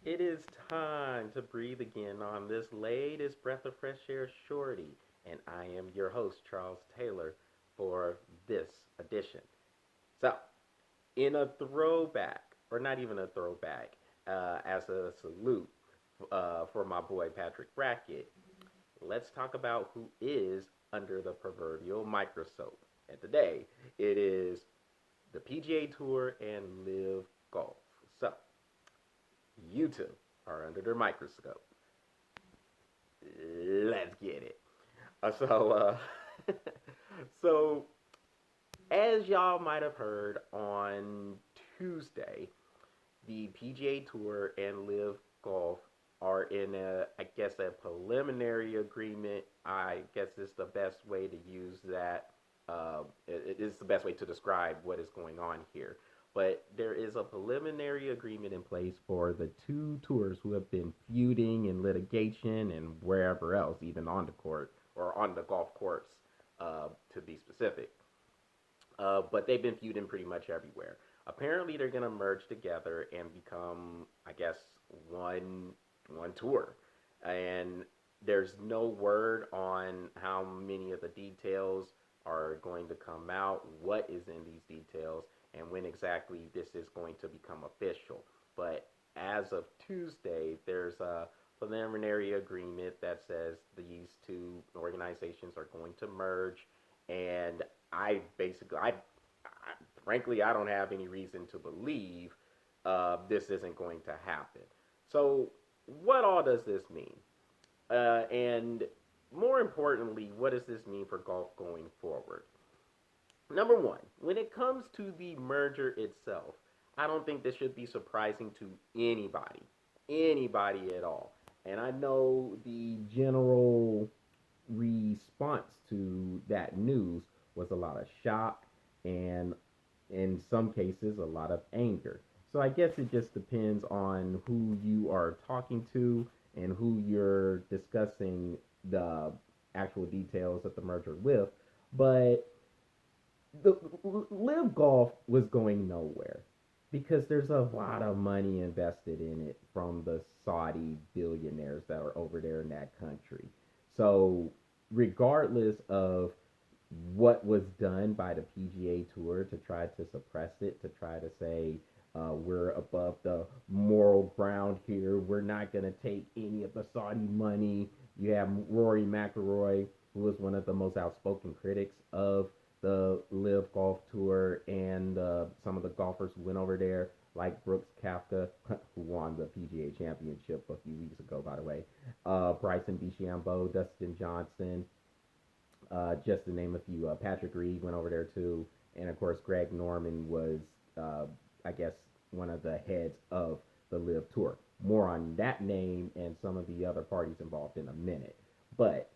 It is time to breathe again on this latest breath of fresh air, Shorty, and I am your host, Charles Taylor, for this edition. So, in a throwback, or not even a throwback, as a salute for my boy Patrick Brackett, let's talk about who is under the proverbial microscope. And today, it is the PGA Tour and Live Golf. So, you two are under their microscope. Let's get it. So as y'all might have heard on Tuesday, the PGA Tour and Live Golf are in I guess, a preliminary agreement. I guess it's the best way to use that. It is the best way to describe what is going on here. But there is a preliminary agreement in place for the two tours who have been feuding in litigation and wherever else, even on the court or on the golf course, to be specific. But they've been feuding pretty much everywhere. Apparently, they're gonna merge together and become, I guess, one tour. And there's no word on how many of the details are going to come out, what is in these details, and when exactly this is going to become official. But as of Tuesday, there's a preliminary agreement that says these two organizations are going to merge, and frankly, I don't have any reason to believe this isn't going to happen. So, what all does this mean? And more importantly, what does this mean for golf going forward? Number one, when it comes to the merger itself, I don't think this should be surprising to anybody at all. And I know the general response to that news was a lot of shock and, in some cases, a lot of anger. So I guess it just depends on who you are talking to and who you're discussing the actual details of the merger with. But the Live Golf was going nowhere because there's a lot of money invested in it from the Saudi billionaires that are over there in that country. So, regardless of what was done by the PGA Tour to try to suppress it, to try to say we're above the moral ground here, we're not going to take any of the Saudi money. You have Rory McIlroy, who was one of the most outspoken critics of the Live Golf Tour, and some of the golfers who went over there, like Brooks Koepka, who won the PGA Championship a few weeks ago, by the way, Bryson DeChambeau, Dustin Johnson, just to name a few. Patrick Reed went over there too, and of course Greg Norman was, I guess, one of the heads of the Live Tour. More on that name and some of the other parties involved in a minute, but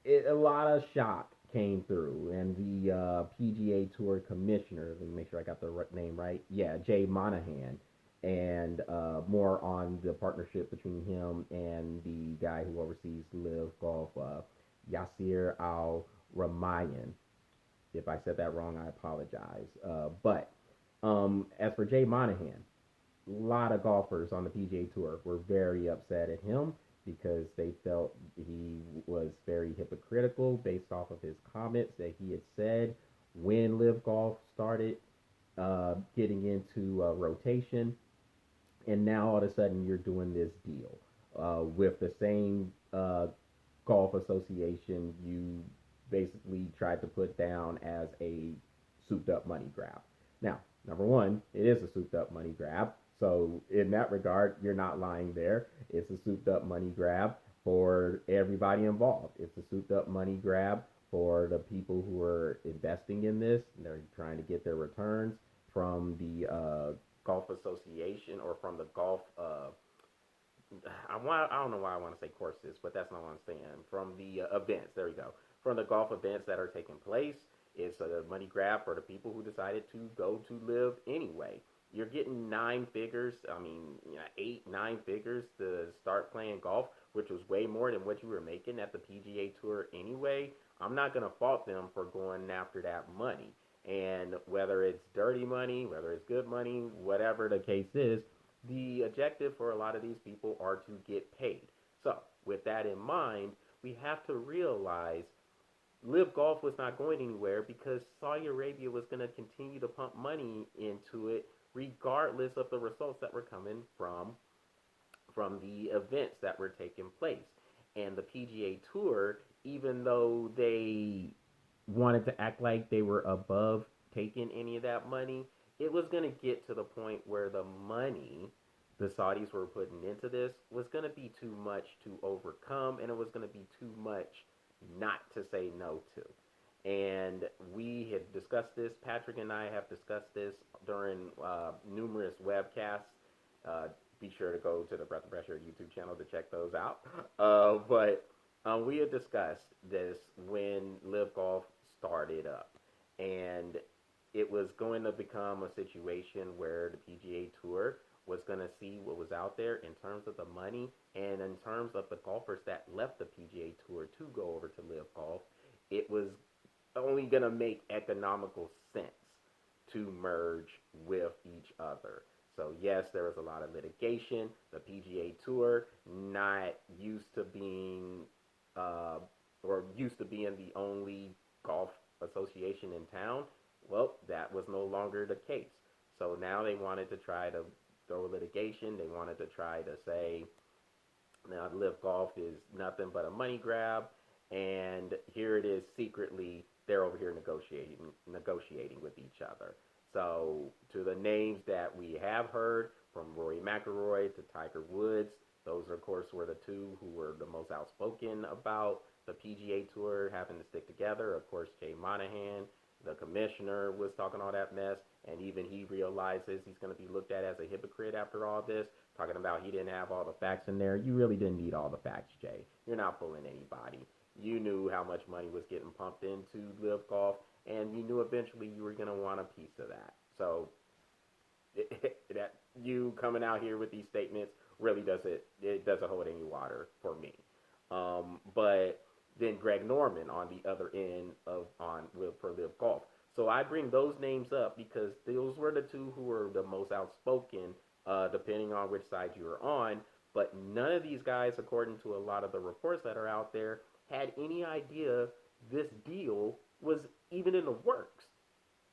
a lot of shock came through, and the PGA Tour commissioner, let me make sure I got the name right. Yeah, Jay Monahan, and more on the partnership between him and the guy who oversees Live Golf, Yasir Al Ramayan. If I said that wrong, I apologize. But as for Jay Monahan, a lot of golfers on the PGA Tour were very upset at him because they felt he was very hypocritical based off of his comments that he had said when Live Golf started getting into rotation. And now all of a sudden you're doing this deal with the same golf association you basically tried to put down as a souped up money grab. Now, number one, it is a souped up money grab. So, in that regard, you're not lying there. It's a souped up money grab for everybody involved. It's a souped up money grab for the people who are investing in this. They're trying to get their returns from the golf association or from the golf. I don't know why I want to say courses, but that's not what I'm saying. From the events, there we go. From the golf events that are taking place, it's a money grab for the people who decided to go to Live anyway. You're getting nine figures, I mean, eight, 9 figures to start playing golf, which was way more than what you were making at the PGA Tour anyway. I'm not going to fault them for going after that money. And whether it's dirty money, whether it's good money, whatever the case is, The objective for a lot of these people are to get paid. So, with that in mind, we have to realize Live Golf was not going anywhere because Saudi Arabia was going to continue to pump money into it regardless of the results that were coming from the events that were taking place. And the PGA Tour, even though they wanted to act like they were above taking any of that money, it was going to get to the point where the money the Saudis were putting into this was going to be too much to overcome, and it was going to be too much not to say no to. And we had discussed this. Patrick and I have discussed this during numerous webcasts. Uh, be sure to go to the Breath of Pressure YouTube channel to check those out. But we had discussed this when Live Golf started up, and it was going to become a situation where the PGA Tour was going to see what was out there in terms of the money and in terms of the golfers that left the PGA Tour to go over to Live Golf. It was only going to make economical sense to merge with each other. So yes, there was a lot of litigation. The PGA Tour, not used to being or used to being the only golf association in town, well, that was no longer the case. So now they wanted to try to throw litigation. They wanted to try to say now Live Golf is nothing but a money grab, and here it is secretly they're over here negotiating with each other. So to the names that we have heard, from Rory McIlroy to Tiger Woods, those of course were the two who were the most outspoken about the PGA Tour having to stick together. Of course, Jay Monahan, the commissioner, was talking all that mess, and even he realizes he's going to be looked at as a hypocrite after all this, talking about he didn't have all the facts in there. You really didn't need all the facts, Jay. You're not fooling anybody. You knew how much money was getting pumped into Live Golf, and you knew eventually you were going to want a piece of that. So that you coming out here with these statements really doesn't hold any water for me. But then Greg Norman on the other end of on for Live Golf. So I bring those names up because those were the two who were the most outspoken, depending on which side you were on. But none of these guys, according to a lot of the reports that are out there, had any idea this deal was even in the works.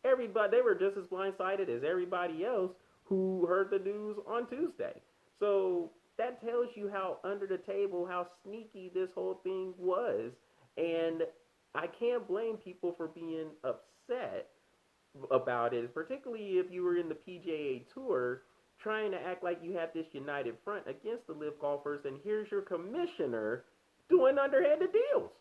Everybody, they were just as blindsided as everybody else who heard the news on Tuesday. So that tells you how under the table, how sneaky this whole thing was. And I can't blame people for being upset about it, particularly if you were in the PGA Tour trying to act like you had this united front against the Live golfers, and here's your commissioner doing underhanded deals.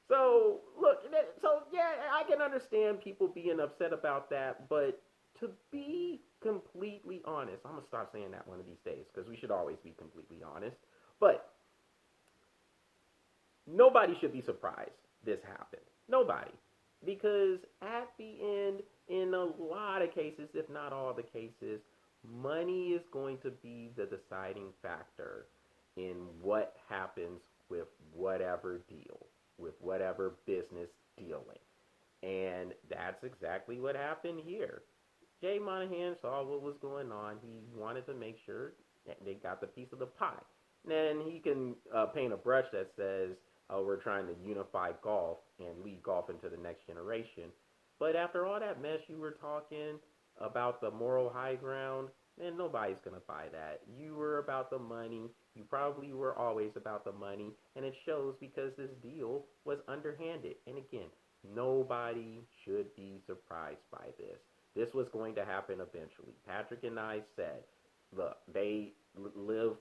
So look, so yeah, I can understand people being upset about that, but to be completely honest, I'm gonna start saying that one of these days because we should always be completely honest. But nobody should be surprised this happened. Nobody, because at the end, in a lot of cases, if not all the cases, money is going to be the deciding factor in what happens with whatever deal, with whatever business dealing. And that's exactly what happened here. Jay Monahan saw what was going on. He wanted to make sure that they got the piece of the pie. Then he can paint a brush that says, oh, we're trying to unify golf and lead golf into the next generation. But after all that mess you were talking about the moral high ground, then nobody's going to buy that. You were about the money. You probably were always about the money. And it shows because this deal was underhanded. And again, nobody should be surprised by this. This was going to happen eventually. Patrick and I said, look, they live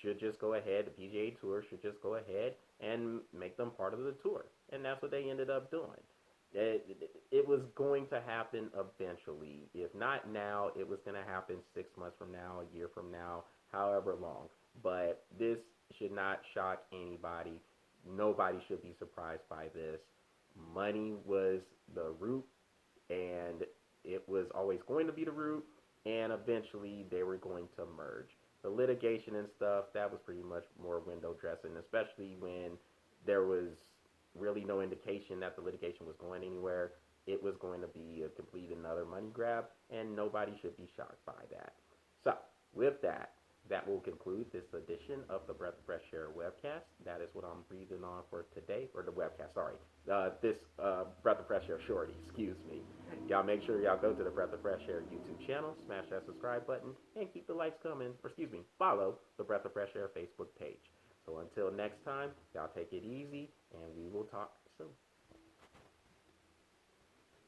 should just go ahead. The PGA Tour should just go ahead and make them part of the tour, and that's what they ended up doing. It was going to happen eventually. If not now, it was going to happen 6 months from now, a year from now, however long. But this should not shock anybody. Nobody should be surprised by this. Money was the root, and it was always going to be the root, and eventually they were going to merge. The litigation and stuff, that was pretty much more window dressing, especially when there was really no indication that the litigation was going anywhere. It was going to be a complete another money grab, and nobody should be shocked by that. So, with that, that will conclude this edition of the Breath of Fresh Air webcast. That is what I'm breathing on for today, or the webcast, sorry. This Breath of Fresh Air Shorty, excuse me. Y'all make sure y'all go to the Breath of Fresh Air YouTube channel, smash that subscribe button, and keep the likes coming, or excuse me, follow the Breath of Fresh Air Facebook page. So until next time, y'all take it easy, and we will talk soon.